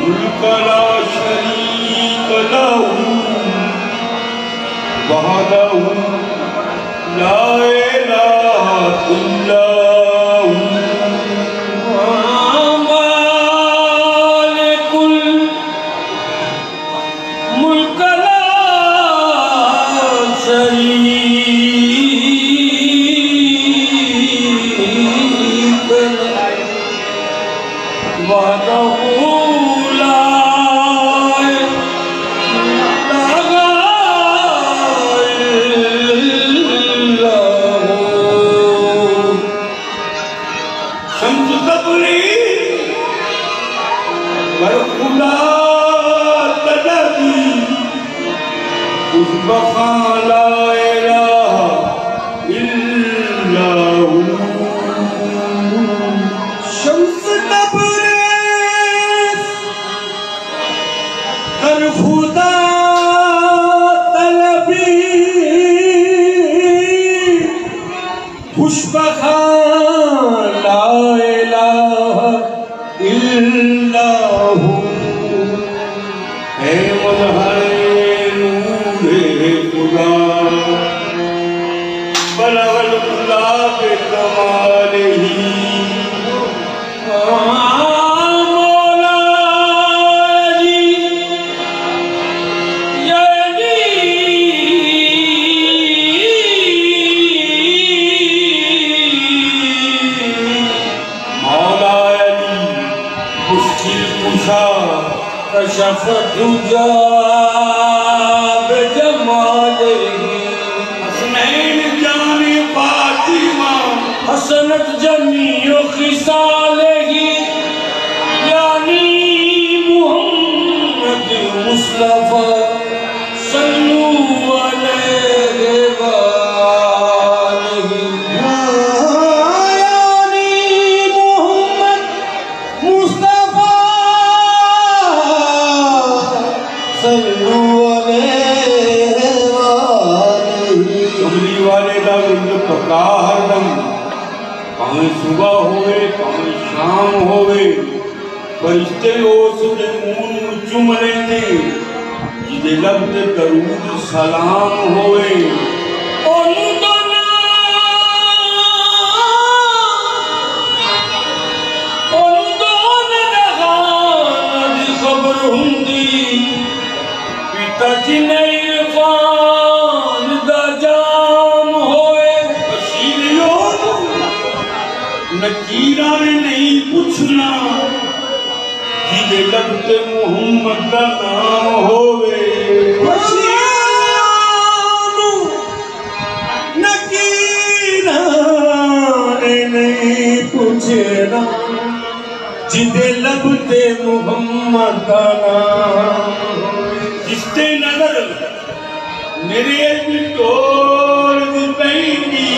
मुल्क ला शरीक लहू वहदहू ला इलाहा इल्ला हू मालिकुल मुल्क ला शरीक वहदहू ला इलाहा इल्ला हू शम्स तबरेज़ कर खुदा तलबी खुशबखां ला इलाहा इल्ला हू है मज़हर बलगल खुदा के कमाल ही मौला अली यानी मौला अली मुश्किल कुशा कशफ दुजा हसनत जमीओ खिसालही यानी मुहम्मद मुस्तफा सल्लू अलैहि वालैहि यानी मुहम्मद मुस्तफा सल्लू अलैहि वालैहि कमली वाले दा गुंद पका हरदम भावें सुबह होवे भावें शाम होवे फरिश्ते उस दे मूंह नूं चूम लैंदे जिहदे लब ते दरूद सलाम होवे ओनू तो दी खबर हुंदी पिता जी ने इरफान दा जाम होवे वसीलियों नकीरा ने नहीं पूछना जिहदे लब ते मुहम्मद दा नाम होवे नकीरा ने नहीं पूछना जिहदे लब ते मुहम्मद दा नाम जिसते नजर मेरे भी तोड़ दी पैंदी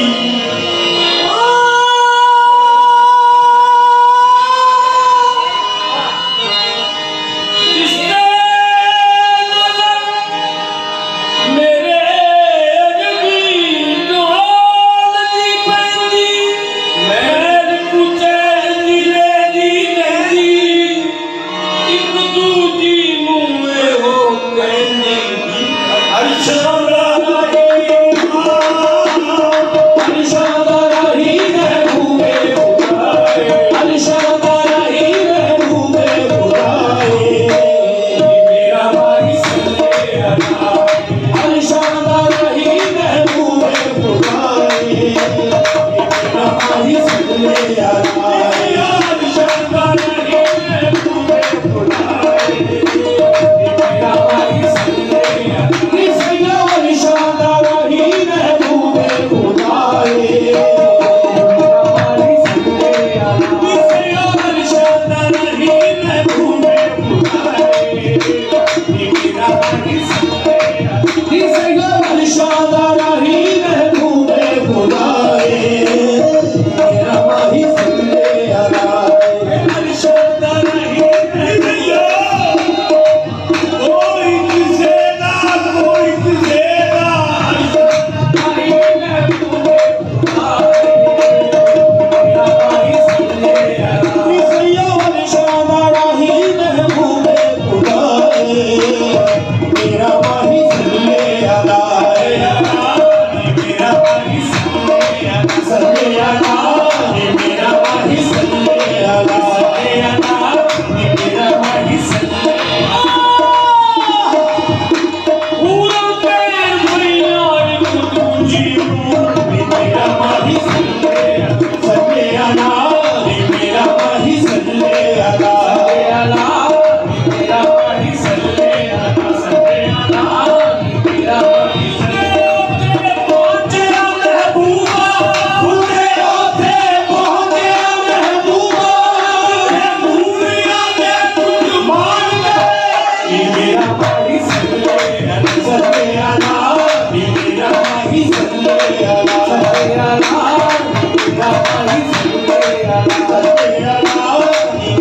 माही सल्ले अला मेरा माही सल्ले अला मेरा माही सल्ले अला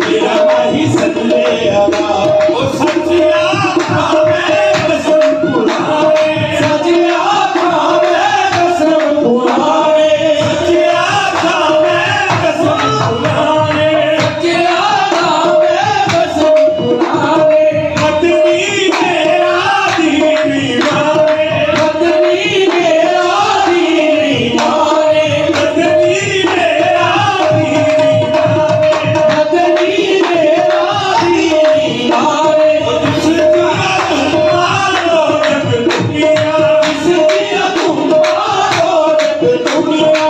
मेरा माही सल्ले अला ओ सचिया खावे कसम पुरावे सचिया खावे कसम पुरावे सचिया खावे कसम पुरावे सचिया खावे कसम पुरावे पत्नी मेरा दीनी मारे पत्नी मेरा दीनी मारे पत्नी मेरा दीनी मारे पत्नी मेरा दीनी मारे जिसका तुम मारो जब दुनिया जिसका तुम मारो जब दुनिया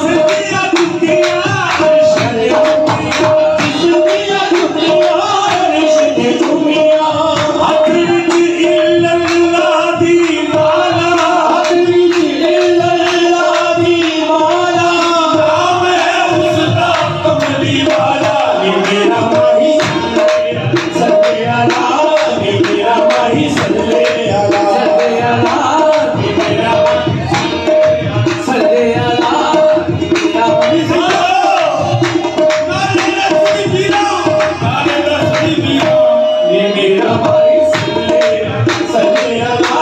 जिसका दुनिया अर्शद दुनिया जिसका दुनिया अर्शद दुनिया हजरत इल्लल्लाह दी माला हजरत इल्लल्लाह दी माला नाम है उसका कमली वाला ये मेरा माही सल्ले अला ये मेरा माही सल्ले अला ये मेरा सल्ले अला मेरा माही ये मेरा माही सल्ले अला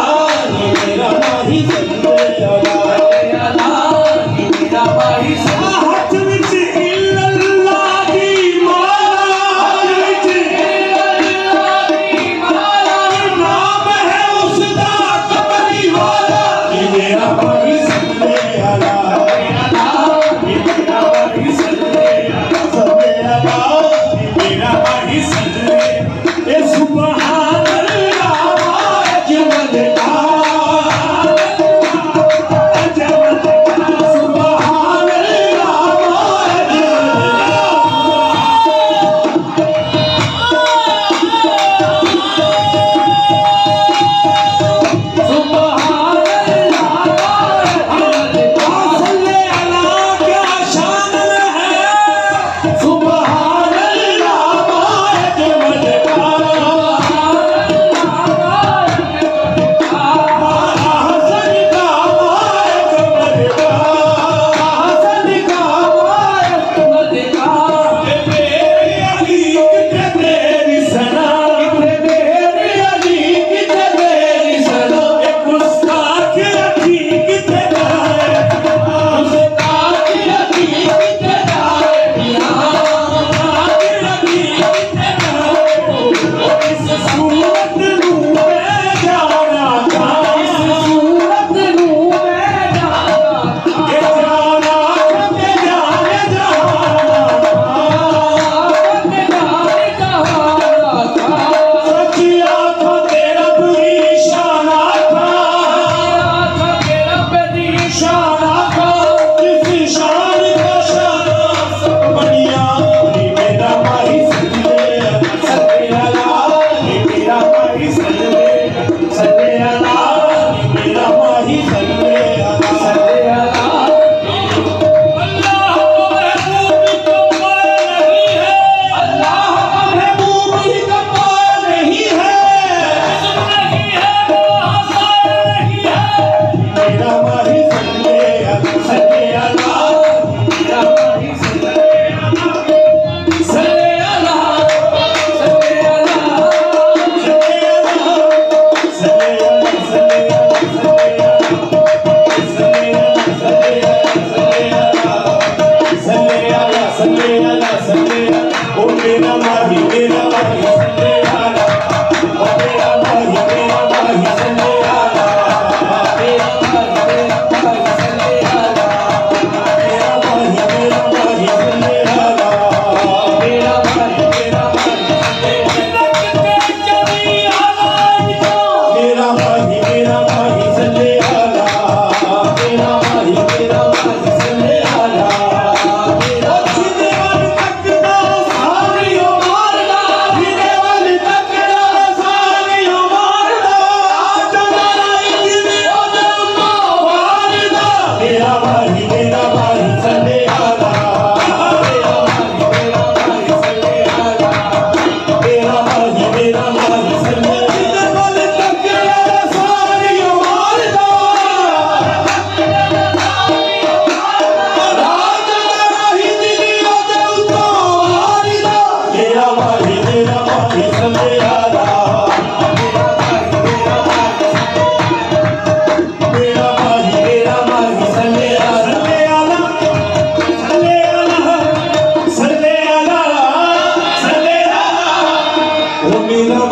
ये मेरा माही सल्ले अला ये मेरा माही हथ विच इल्लल्लाह दी माला हथ विच इल्लल्लाह दी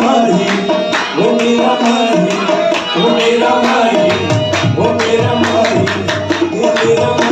माही, वो मेरा माही, वो मेरा माही, वो मेरा माही, वो मेरा माही।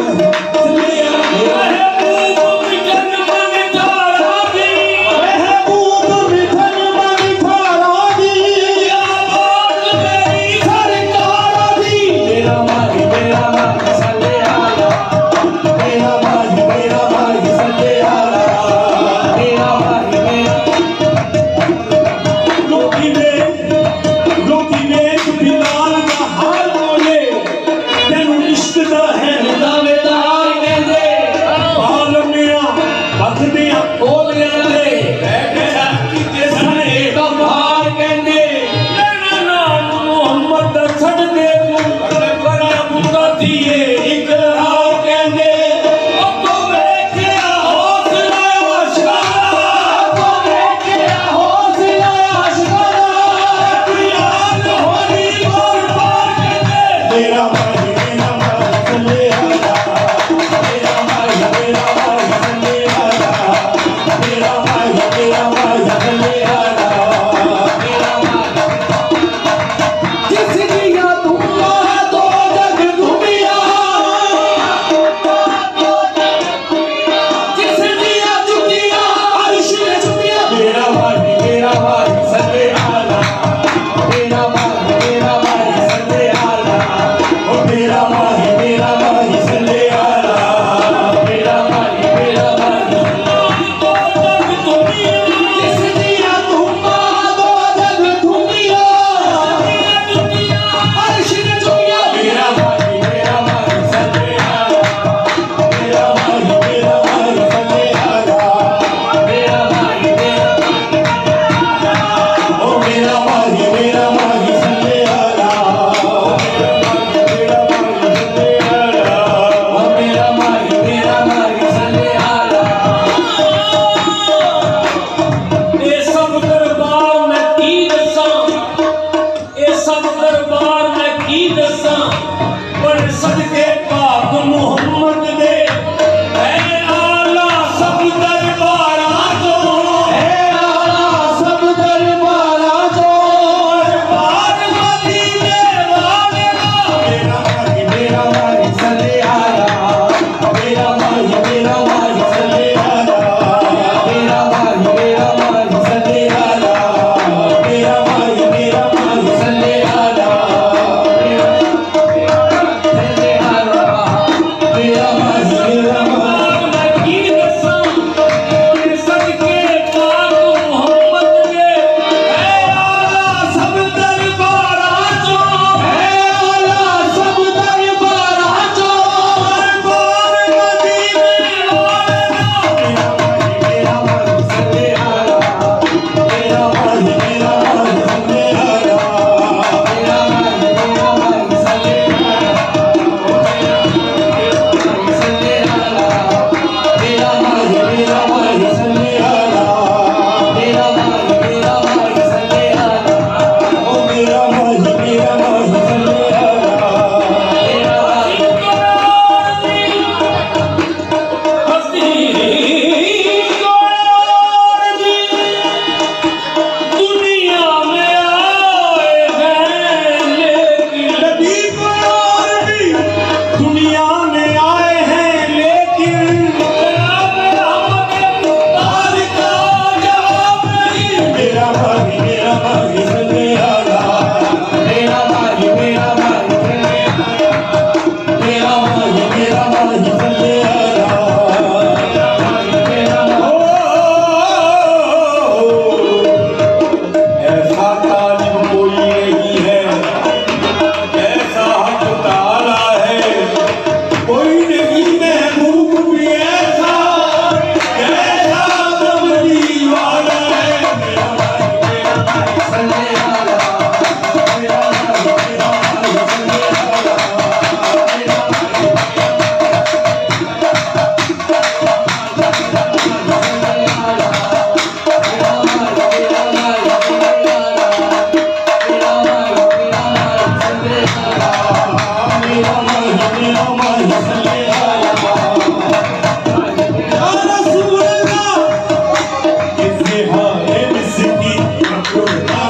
Sunday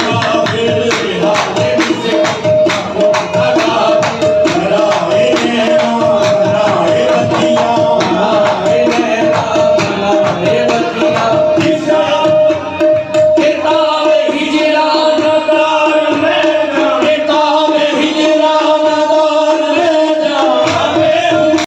मेरा